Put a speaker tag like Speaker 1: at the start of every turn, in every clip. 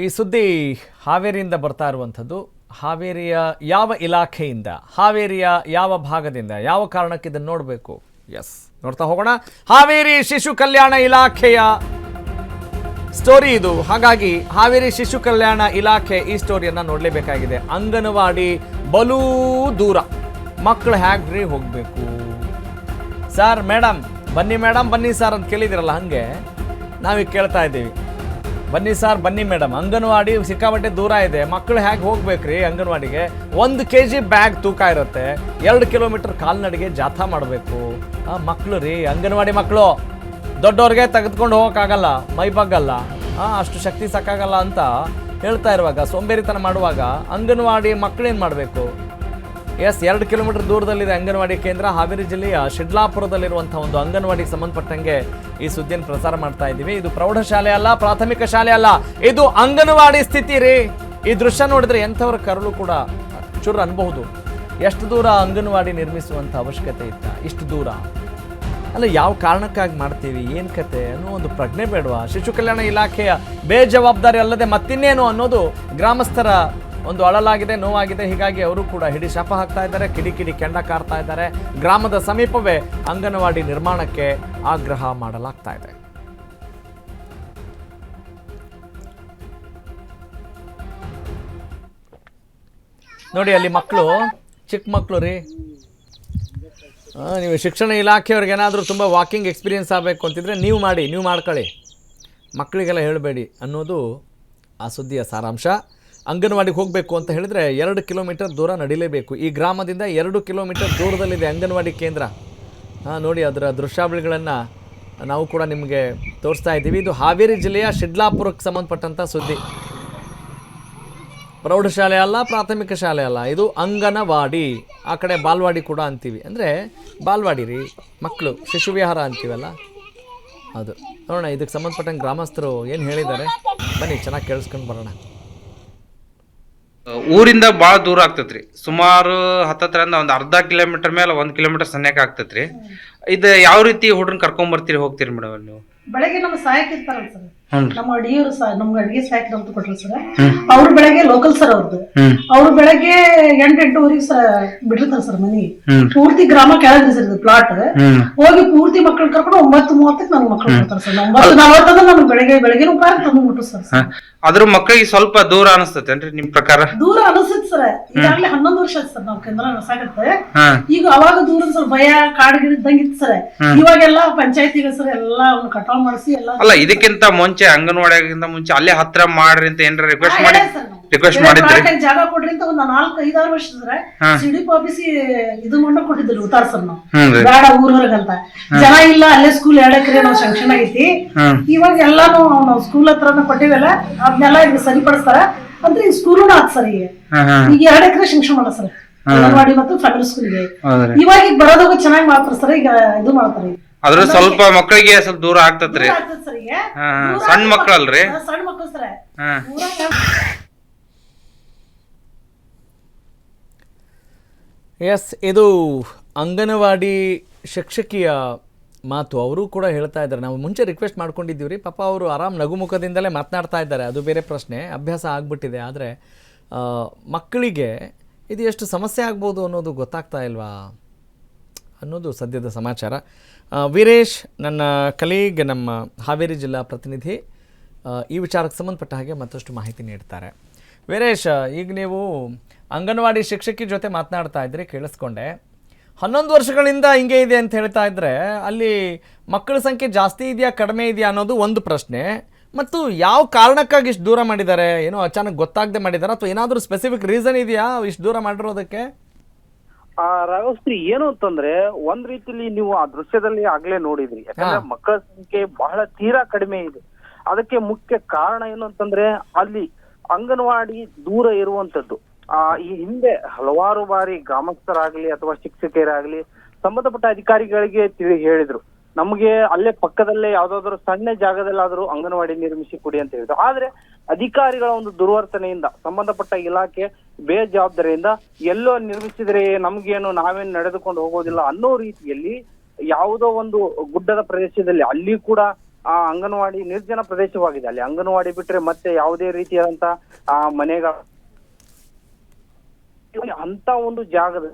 Speaker 1: ಈ ಸುದ್ದಿ ಹಾವೇರಿಯಿಂದ ಬರ್ತಾ ಇರುವಂಥದ್ದು. ಹಾವೇರಿಯ ಯಾವ ಇಲಾಖೆಯಿಂದ, ಹಾವೇರಿಯ ಯಾವ ಭಾಗದಿಂದ, ಯಾವ ಕಾರಣಕ್ಕೆ ಇದನ್ನು ನೋಡಬೇಕು? ಎಸ್, ನೋಡ್ತಾ ಹೋಗೋಣ. ಹಾವೇರಿ ಶಿಶು ಕಲ್ಯಾಣ ಇಲಾಖೆಯ ಸ್ಟೋರಿ ಇದು. ಹಾಗಾಗಿ ಹಾವೇರಿ ಶಿಶು ಕಲ್ಯಾಣ ಇಲಾಖೆ ಈ ಸ್ಟೋರಿಯನ್ನು ನೋಡಲೇಬೇಕಾಗಿದೆ. ಅಂಗನವಾಡಿ ಬಲೂ ದೂರ, ಮಕ್ಕಳು ಹ್ಯಾಗ್ರಿ ಹೋಗಬೇಕು ಸರ್? ಮೇಡಮ್ ಬನ್ನಿ ಸರ್ ಅಂತ ಕೇಳಿದಿರಲ್ಲ, ಹಾಗೆ ನಾವೀಗ ಕೇಳ್ತಾ ಇದ್ದೀವಿ. ಬನ್ನಿ ಸರ್, ಬನ್ನಿ ಮೇಡಮ್, ಅಂಗನವಾಡಿ ಸಿಕ್ಕಾಪಟ್ಟೆ ದೂರ ಇದೆ, ಮಕ್ಕಳು ಹೇಗೆ ಹೋಗ್ಬೇಕ್ರಿ ಅಂಗನವಾಡಿಗೆ? 1 kg ಬ್ಯಾಗ್ ತೂಕ ಇರುತ್ತೆ, 2 ಕಿಲೋಮೀಟರ್ ಕಾಲ್ನಡಿಗೆ ಜಾಥಾ ಮಾಡಬೇಕು. ಮಕ್ಕಳು ರೀ, ಅಂಗನವಾಡಿ ಮಕ್ಕಳು ದೊಡ್ಡವ್ರಿಗೆ ತೆಗೆದುಕೊಂಡು ಹೋಗೋಕ್ಕಾಗಲ್ಲ, ಮೈ ಬಗ್ಗಲ್ಲ, ಅಷ್ಟು ಶಕ್ತಿ ಸಾಕಾಗಲ್ಲ ಅಂತ ಹೇಳ್ತಾ ಇರುವಾಗ, ಸೋಂಬೇರಿತನ ಮಾಡುವಾಗ ಅಂಗನವಾಡಿ ಮಕ್ಕಳೇನು ಮಾಡಬೇಕು? ಎಸ್, 2 ಕಿಲೋಮೀಟರ್ ದೂರದಲ್ಲಿದೆ ಅಂಗನವಾಡಿ ಕೇಂದ್ರ. ಹಾವೇರಿ ಜಿಲ್ಲೆಯ ಶಿಡ್ಲಾಪುರದಲ್ಲಿರುವಂಥ ಒಂದು ಅಂಗನವಾಡಿಗೆ ಸಂಬಂಧಪಟ್ಟಂಗೆ ಈ ಸುದ್ದಿಯನ್ನು ಪ್ರಸಾರ ಮಾಡ್ತಾ ಇದ್ದೀವಿ. ಇದು ಪ್ರೌಢಶಾಲೆ ಅಲ್ಲ, ಪ್ರಾಥಮಿಕ ಶಾಲೆ ಅಲ್ಲ, ಇದು ಅಂಗನವಾಡಿ ಸ್ಥಿತಿ ರೀ. ಈ ದೃಶ್ಯ ನೋಡಿದ್ರೆ ಎಂಥವ್ರ ಕರಳು ಕೂಡ ಚುರು ಅನ್ಬಹುದು. ಎಷ್ಟು ದೂರ ಅಂಗನವಾಡಿ ನಿರ್ಮಿಸುವಂಥ ಅವಶ್ಯಕತೆ ಇತ್ತ? ಇಷ್ಟು ದೂರ ಅಲ್ಲ, ಯಾವ ಕಾರಣಕ್ಕಾಗಿ ಮಾಡ್ತೀವಿ, ಏನು ಕತೆ ಅನ್ನೋ ಒಂದು ಪ್ರಜ್ಞೆ ಬೇಡವಾ? ಶಿಶು ಕಲ್ಯಾಣ ಇಲಾಖೆಯ ಬೇಜವಾಬ್ದಾರಿ ಅಲ್ಲದೆ ಮತ್ತಿನ್ನೇನು ಅನ್ನೋದು ಗ್ರಾಮಸ್ಥರ ಒಂದು ಅಳಲಾಗಿದೆ, ನೋವಾಗಿದೆ. ಹೀಗಾಗಿ ಅವರು ಕೂಡ ಹಿಡಿ ಶಾಪ ಹಾಕ್ತಾ ಇದ್ದಾರೆ, ಕಿಡಿ ಕೆಂಡ ಕಾರ್ತಾ ಇದ್ದಾರೆ. ಗ್ರಾಮದ ಸಮೀಪವೇ ಅಂಗನವಾಡಿ ನಿರ್ಮಾಣಕ್ಕೆ ಆಗ್ರಹ ಮಾಡಲಾಗ್ತಾ ಇದೆ. ನೋಡಿ, ಅಲ್ಲಿ ಮಕ್ಕಳು, ಚಿಕ್ಕ ಮಕ್ಕಳು ರೀ. ನೀವು ಶಿಕ್ಷಣ ಇಲಾಖೆಯವ್ರಿಗೆ ಏನಾದರೂ ತುಂಬ ವಾಕಿಂಗ್ ಎಕ್ಸ್ಪೀರಿಯನ್ಸ್ ಆಗಬೇಕು ಅಂತಿದ್ರೆ ನೀವು ಮಾಡ್ಕೊಳ್ಳಿ, ಮಕ್ಕಳಿಗೆಲ್ಲ ಹೇಳಬೇಡಿ ಅನ್ನೋದು ಆ ಸುದ್ದಿಯ ಸಾರಾಂಶ. ಅಂಗನವಾಡಿಗೆ ಹೋಗಬೇಕು ಅಂತ ಹೇಳಿದರೆ 2 ಕಿಲೋಮೀಟರ್ ದೂರ ನಡಿಲೇಬೇಕು. ಈ ಗ್ರಾಮದಿಂದ 2 ಕಿಲೋಮೀಟರ್ ದೂರದಲ್ಲಿದೆ ಅಂಗನವಾಡಿ ಕೇಂದ್ರ. ನೋಡಿ, ಅದರ ದೃಶ್ಯಾವಳಿಗಳನ್ನು ನಾವು ಕೂಡ ನಿಮಗೆ ತೋರಿಸ್ತಾ ಇದ್ದೀವಿ. ಇದು ಹಾವೇರಿ ಜಿಲ್ಲೆಯ ಶಿಡ್ಲಾಪುರಕ್ಕೆ ಸಂಬಂಧಪಟ್ಟಂಥ ಸುದ್ದಿ. ಪ್ರೌಢಶಾಲೆ ಅಲ್ಲ, ಪ್ರಾಥಮಿಕ ಶಾಲೆ ಅಲ್ಲ, ಇದು ಅಂಗನವಾಡಿ. ಆ ಕಡೆ ಬಾಲ್ವಾಡಿ ಕೂಡ ಅಂತೀವಿ, ಅಂದರೆ ಬಾಲ್ವಾಡಿ ರೀ, ಮಕ್ಕಳು ಶಿಶು ವಿಹಾರ ಅಂತೀವಲ್ಲ ಅದು. ನೋಡೋಣ ಇದಕ್ಕೆ ಸಂಬಂಧಪಟ್ಟಂಗೆ ಗ್ರಾಮಸ್ಥರು ಏನು ಹೇಳಿದ್ದಾರೆ, ಬನ್ನಿ ಚೆನ್ನಾಗಿ ಕೇಳಿಸ್ಕೊಂಡು ಬರೋಣ.
Speaker 2: ಊರಿಂದ ಭಾಳ ದೂರ ಆಗ್ತೈತ್ರಿ, ಸುಮಾರು 10 ಒಂದು ಅರ್ಧ ಕಿಲೋಮೀಟರ್ ಮೇಲೆ 1 ಕಿಲೋಮೀಟರ್ ಸನ್ಯಾಕ ಆಗ್ತೈತ್ರಿ. ಇದು ಯಾವ ರೀತಿ ಹುಡ್ರನ್ನ ಕರ್ಕೊಂಡ್ ಬರ್ತೀರಿ, ಹೋಗ್ತೀರಿ ಮೇಡಮ್ ನೀವು?
Speaker 3: ಬೆಳಗ್ಗೆ ನಮ್ಮ ಸಹಾಯಕ ಇರ್ತಾರಲ್ಲ ಸರ್, ನಮ್ಮ ಅಡಿಯವರು ನಮ್ಗೆ ಅಡಿಗೆ ಸಹಾಯಕರು ಅಂತ ಕೊಟ್ರು ಸರ್. ಅವ್ರು ಬೆಳಗ್ಗೆ ಲೋಕಲ್ ಸರ್ ಅವ್ರದ್ದು, ಅವ್ರು ಬೆಳಗ್ಗೆ 8-8:30 ಸರ್ ಬಿಟ್ಟಿರ್ತಾರೆ ಸರ್ ಮನಿ. ಪೂರ್ತಿ ಗ್ರಾಮ ಕೆಳಗ್ರಿ ಸರ್ ಪ್ಲಾಟ್. ಹೋಗಿ ಪೂರ್ತಿ ಮಕ್ಕಳು ಕರ್ಕೊಂಡು 9:30 ನಮ್ಗೆ ಮಕ್ಕಳು ಬರ್ತಾರೆ ಸರ್. 9:40 ನಮ್ಗೆ ಬೆಳಗ್ಗೆ ಉಪಹಾರ ತಂದು ಮುಟ್ಟು ಸರ್.
Speaker 2: ಅದ್ರ ಮಕ್ಕಳಿಗೆ ಸ್ವಲ್ಪ ದೂರ ಅನಿಸ್ತೇನ್ರಿ ನಿಮ್ ಪ್ರಕಾರ?
Speaker 3: ದೂರ ಅನಿಸ್ತೈತಿ ಸರ್. ಈಗಾಗ್ಲೇ 11 ವರ್ಷ ಆಯ್ತು ಸರ್ ನಾವು ಕೇಂದ್ರ ಸಾಕತ್ತೆ. ಈಗ ಅವಾಗ ದೂರ ಸ್ವಲ್ಪ ಭಯ ಕಾಡ್ಗಿಡ ಇದ್ದಂಗಿತ್ತು ಸರ್. ಇವಾಗೆಲ್ಲ ಪಂಚಾಯತಿಗೆ ಸರ್ ಎಲ್ಲ ಅವ್ನ ಕಟಾವ್ ಮಾಡಿಸಿ ಎಲ್ಲ. ಅಲ್ಲ,
Speaker 2: ಇದಕ್ಕಿಂತ ಮುಂಚೆ ಅಂಗನವಾಡಿಗಿಂತ ಮುಂಚೆ ಅಲ್ಲೇ ಹತ್ರ ಮಾಡ್ರಿ ಅಂತ ಏನಾರ ರಿಕ್ವೆಸ್ಟ್ ಮಾಡಿದ್ರಿ?
Speaker 3: ಜಾಗ ಕೊಡ್ರಿ ಅಂತ ಒಂದು 4-5-6 ವರ್ಷ ಸರ್ ಸಿಡಿಪ್ ಆಫೀಸ್ ಇದು ಮಾಡ್ಕೊಂಡು ಕೊಟ್ಟಿದ್ರು ಉತ್ತಾರ ಸರ್. ನಾವು ಬೇಡ ಊರ್ ಹೊರಗಂತ ಜನ ಇಲ್ಲ, ಅಲ್ಲೇ ಸ್ಕೂಲ್ 2 ಎಕರೆ ನಾವು ಶಾಂಕ್ಷನ್ ಆಗೈತಿ. ಇವಾಗ ಎಲ್ಲಾನು ನಾವು ಸ್ಕೂಲ್ ಹತ್ರನ ಕೊಟ್ಟಿವಲ್ಲ, ಅದನ್ನೆಲ್ಲ ಈಗ ಸರಿಪಡಿಸ್ತಾರ ಅಂದ್ರೆ ಈ ಸ್ಕೂಲ್ ಆತ್ ಸರ್. ಈಗ 2 ಎಕರೆ ಶಾಂಕ್ಷನ್ ಮಾಡ ಸರ್ ಅಂಗನವಾಡಿ ಮತ್ತು ಫ್ಯಾಮಿಲಿ ಸ್ಕೂಲ್ಗೆ. ಇವಾಗ ಈಗ ಬರೋದಾಗ ಚೆನ್ನಾಗಿ ಮಾಡ್ತಾರ ಸರ್. ಈಗ ಇದು ಮಾಡ್ತಾರೆ,
Speaker 2: ಅದ್ರ ಸ್ವಲ್ಪ ಮಕ್ಕಳಿಗೆ ಸ್ವಲ್ಪ ದೂರ ಆಗ್ತದ್ರಿ. ಸಣ್ಣ ಮಕ್ಕಳಲ್ರಿ,
Speaker 3: ಸಣ್ಣ ಮಕ್ಕಳು ಸರ್.
Speaker 1: ಎಸ್, ಇದು ಅಂಗನವಾಡಿ ಶಿಕ್ಷಕಿಯ ಮಾತು. ಅವರು ಕೂಡ ಹೇಳ್ತಾ ಇದ್ದಾರೆ, ನಾವು ಮುಂಚೆ ರಿಕ್ವೆಸ್ಟ್ ಮಾಡ್ಕೊಂಡಿದ್ದೀವಿ ರೀ, ಪಾಪ ಅವರು ಆರಾಮ್ ನಗುಮುಖದಿಂದಲೇ ಮಾತನಾಡ್ತಾ ಇದ್ದಾರೆ, ಅದು ಬೇರೆ ಪ್ರಶ್ನೆ, ಅಭ್ಯಾಸ ಆಗಿಬಿಟ್ಟಿದೆ. ಆದರೆ ಮಕ್ಕಳಿಗೆ ಇದು ಎಷ್ಟು ಸಮಸ್ಯೆ ಆಗ್ಬೋದು ಅನ್ನೋದು ಗೊತ್ತಾಗ್ತಾ ಇಲ್ವಾ ಅನ್ನೋದು ಸದ್ಯದ ಸಮಾಚಾರ. ವೀರೇಶ್, ನನ್ನ ಕಲೀಗ್, ನಮ್ಮ ಹಾವೇರಿ ಜಿಲ್ಲಾ ಪ್ರತಿನಿಧಿ, ಈ ವಿಚಾರಕ್ಕೆ ಸಂಬಂಧಪಟ್ಟ ಹಾಗೆ ಮತ್ತಷ್ಟು ಮಾಹಿತಿ ನೀಡ್ತಾರೆ. ವೀರೇಶ್, ಈಗ ನೀವು ಅಂಗನವಾಡಿ ಶಿಕ್ಷಕಿ ಜೊತೆ ಮಾತನಾಡ್ತಾ ಇದ್ರಿ, ಕೇಳಿಸ್ಕೊಂಡೆ. 11 ವರ್ಷಗಳಿಂದ ಹಿಂಗೆ ಇದೆ ಅಂತ ಹೇಳ್ತಾ ಇದ್ದರೆ, ಅಲ್ಲಿ ಮಕ್ಕಳ ಸಂಖ್ಯೆ ಜಾಸ್ತಿ ಇದೆಯಾ ಕಡಿಮೆ ಇದೆಯಾ ಅನ್ನೋದು ಒಂದು ಪ್ರಶ್ನೆ. ಮತ್ತು ಯಾವ ಕಾರಣಕ್ಕಾಗಿ ಇಷ್ಟು ದೂರ ಮಾಡಿದ್ದಾರೆ? ಏನೋ ಅಚಾನಕ್ ಗೊತ್ತಾಗದೆ ಮಾಡಿದಾರ ಅಥವಾ ಏನಾದರೂ ಸ್ಪೆಸಿಫಿಕ್ ರೀಸನ್ ಇದೆಯಾ ಇಷ್ಟು ದೂರ ಮಾಡಿರೋದಕ್ಕೆ?
Speaker 4: ರಾಘವಶ್ರೀ, ಏನು ಅಂತಂದ್ರೆ ಒಂದ್ ರೀತಿಲಿ ನೀವು ಆ ದೃಶ್ಯದಲ್ಲಿ ಆಗ್ಲೇ ನೋಡಿದ್ರಿ, ಯಾಕಂದ್ರೆ ಮಕ್ಕಳ ಸಂಖ್ಯೆ ಬಹಳ ತೀರಾ ಕಡಿಮೆ ಇದೆ. ಅದಕ್ಕೆ ಮುಖ್ಯ ಕಾರಣ ಏನು ಅಂತಂದ್ರೆ ಅಲ್ಲಿ ಅಂಗನವಾಡಿ ದೂರ ಇರುವಂತದ್ದು. ಈ ಹಿಂದೆ ಹಲವಾರು ಬಾರಿ ಗ್ರಾಮಸ್ಥರಾಗ್ಲಿ ಅಥವಾ ಶಿಕ್ಷಕರಾಗ್ಲಿ ಸಂಬಂಧಪಟ್ಟ ಅಧಿಕಾರಿಗಳಿಗೆ ಹೇಳಿದ್ರು, ನಮಗೆ ಅಲ್ಲೇ ಪಕ್ಕದಲ್ಲೇ ಯಾವ್ದಾದ್ರು ಸಣ್ಣ ಜಾಗದಲ್ಲಾದ್ರೂ ಅಂಗನವಾಡಿ ನಿರ್ಮಿಸಿ ಕೊಡಿ ಅಂತ ಹೇಳಿದ್ರು. ಆದ್ರೆ ಅಧಿಕಾರಿಗಳ ಒಂದು ದುರ್ವರ್ತನೆಯಿಂದ, ಸಂಬಂಧಪಟ್ಟ ಇಲಾಖೆ ಬೇಜವಾಬ್ದಾರಿಯಿಂದ ಎಲ್ಲೋ ನಿರ್ಮಿಸಿದ್ರೆ ನಮ್ಗೇನು, ನಾವೇನು ನಡೆದುಕೊಂಡು ಹೋಗೋದಿಲ್ಲ ಅನ್ನೋ ರೀತಿಯಲ್ಲಿ ಯಾವುದೋ ಒಂದು ಗುಡ್ಡದ ಪ್ರದೇಶದಲ್ಲಿ ಅಲ್ಲಿ ಕೂಡ ಆ ಅಂಗನವಾಡಿ ನಿರ್ಜನ ಪ್ರದೇಶವಾಗಿದೆ. ಅಲ್ಲಿ ಅಂಗನವಾಡಿ ಬಿಟ್ರೆ ಮತ್ತೆ ಯಾವುದೇ ರೀತಿಯಾದಂತ ಆ ಮನೆಗಳ ಅಂತ ಒಂದು ಜಾಗದ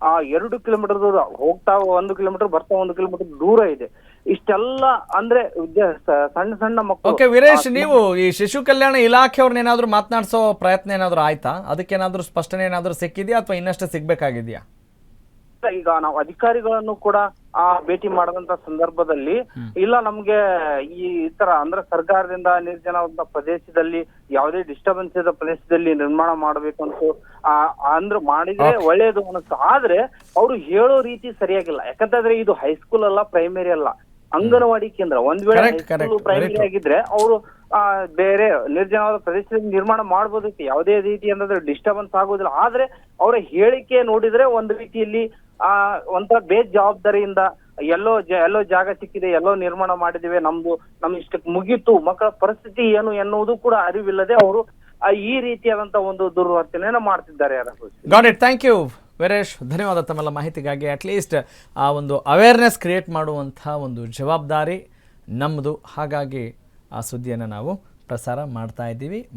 Speaker 4: ಆ 2 ಕಿಲೋಮೀಟರ್ ದೂರ ಹೋಗ್ತಾ 1 ಕಿಲೋಮೀಟರ್ ಬರ್ತಾ 1 ಕಿಲೋಮೀಟರ್ ದೂರ ಇದೆ. ಇಷ್ಟೆಲ್ಲ ಅಂದ್ರೆ ಸಣ್ಣ ಸಣ್ಣ ಮಕ್ಕಳು.
Speaker 1: ಓಕೆ ವೀರೇಶ್, ನೀವು ಈ ಶಿಶು ಕಲ್ಯಾಣ ಇಲಾಖೆಯವ್ರನ್ನ ಏನಾದ್ರು ಮಾತನಾಡಿಸೋ ಪ್ರಯತ್ನ ಏನಾದ್ರು ಆಯ್ತಾ? ಅದಕ್ಕೇನಾದ್ರೂ ಸ್ಪಷ್ಟನೆ ಏನಾದ್ರು ಸಿಕ್ಕಿದ್ಯಾ ಅಥವಾ ಇನ್ನಷ್ಟು ಸಿಗ್ಬೇಕಾಗಿದ್ಯಾ?
Speaker 4: ಈಗ ನಾವು ಅಧಿಕಾರಿಗಳನ್ನು ಕೂಡ ಭೇಟಿ ಮಾಡದಂತ ಸಂದರ್ಭದಲ್ಲಿ ಇಲ್ಲ ನಮ್ಗೆ ಈ ತರ ಅಂದ್ರೆ ಸರ್ಕಾರದಿಂದ ನಿರ್ಜನವಾದ ಪ್ರದೇಶದಲ್ಲಿ ಯಾವುದೇ ಡಿಸ್ಟರ್ಬೆನ್ಸ್ ಇದ್ದ ಪ್ರದೇಶದಲ್ಲಿ ನಿರ್ಮಾಣ ಮಾಡಬೇಕಂತ ಅಂದ್ರೆ ಮಾಡಿದ್ರೆ ಒಳ್ಳೇದು ಅನಿಸ್ತು. ಆದ್ರೆ ಅವರು ಹೇಳೋ ರೀತಿ ಸರಿಯಾಗಿಲ್ಲ. ಯಾಕಂತಂದ್ರೆ ಇದು ಹೈಸ್ಕೂಲ್ ಅಲ್ಲ, ಪ್ರೈಮರಿ ಅಲ್ಲ, ಅಂಗನವಾಡಿ ಕೇಂದ್ರ. ಒಂದ್ ವೇಳೆ ಹೈಸ್ಕೂಲ್ ಪ್ರೈಮರಿ ಆಗಿದ್ರೆ ಅವರು ಬೇರೆ ನಿರ್ಜನವಾದ ಪ್ರದೇಶದಲ್ಲಿ ನಿರ್ಮಾಣ ಮಾಡಬಹುದಕ್ಕೆ ಯಾವುದೇ ರೀತಿ ಅಂದ್ರೆ ಡಿಸ್ಟರ್ಬೆನ್ಸ್ ಆಗೋದಿಲ್ಲ. ಆದ್ರೆ ಅವರ ಹೇಳಿಕೆ ನೋಡಿದ್ರೆ ಒಂದು ರೀತಿಯಲ್ಲಿ ಒಂಥರ ಬೇಜವಾಬ್ದಾರಿಯಿಂದ ಎಲ್ಲೋ ಜಾಗ ಸಿಕ್ಕಿದೆ, ಎಲ್ಲೋ ನಿರ್ಮಾಣ ಮಾಡಿದಿವೆ, ನಮ್ ಇಷ್ಟಕ್ಕೆ ಮುಗೀತು, ಮಕ್ಕಳ ಪರಿಸ್ಥಿತಿ ಏನು ಎನ್ನುವುದು ಕೂಡ ಅರಿವಿಲ್ಲದೆ ಅವರು ಈ ರೀತಿಯಾದಂತ ಒಂದು ದುರ್ವರ್ತನೆಯನ್ನ ಮಾಡ್ತಿದ್ದಾರೆ.
Speaker 1: Got it, thank you Veeresh, ಧನ್ಯವಾದ ತಮ್ಮೆಲ್ಲ ಮಾಹಿತಿಗಾಗಿ. ಅಟ್ಲೀಸ್ಟ್ ಆ ಒಂದು ಅವೇರ್ನೆಸ್ ಕ್ರಿಯೇಟ್ ಮಾಡುವಂಥ ಒಂದು ಜವಾಬ್ದಾರಿ ನಮ್ಮದು. ಹಾಗಾಗಿ ಆ ಸುದ್ದಿಯನ್ನು ನಾವು ಪ್ರಸಾರ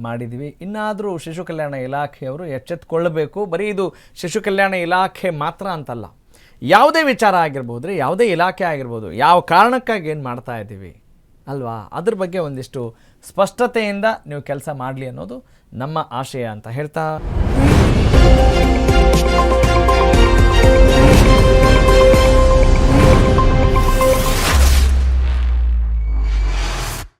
Speaker 1: ಮಾಡಿದ್ದೀವಿ. ಇನ್ನಾದರೂ ಶಿಶು ಕಲ್ಯಾಣ ಇಲಾಖೆಯವರು ಎಚ್ಚೆತ್ತುಕೊಳ್ಳಬೇಕು. ಬರೀ ಇದು ಶಿಶು ಕಲ್ಯಾಣ ಇಲಾಖೆ ಮಾತ್ರ ಅಂತಲ್ಲ, ಯಾವುದೇ ವಿಚಾರ ಆಗಿರ್ಬೋದು ರೀ, ಯಾವುದೇ ಇಲಾಖೆ ಆಗಿರ್ಬೋದು, ಯಾವ ಕಾರಣಕ್ಕಾಗಿ ಏನು ಮಾಡ್ತಾ ಇದ್ದೀವಿ ಅಲ್ವಾ, ಅದ್ರ ಬಗ್ಗೆ ಒಂದಿಷ್ಟು ಸ್ಪಷ್ಟತೆಯಿಂದ ನೀವು ಕೆಲಸ ಮಾಡಲಿ ಅನ್ನೋದು ನಮ್ಮ ಆಶಯ ಅಂತ ಹೇಳ್ತಾ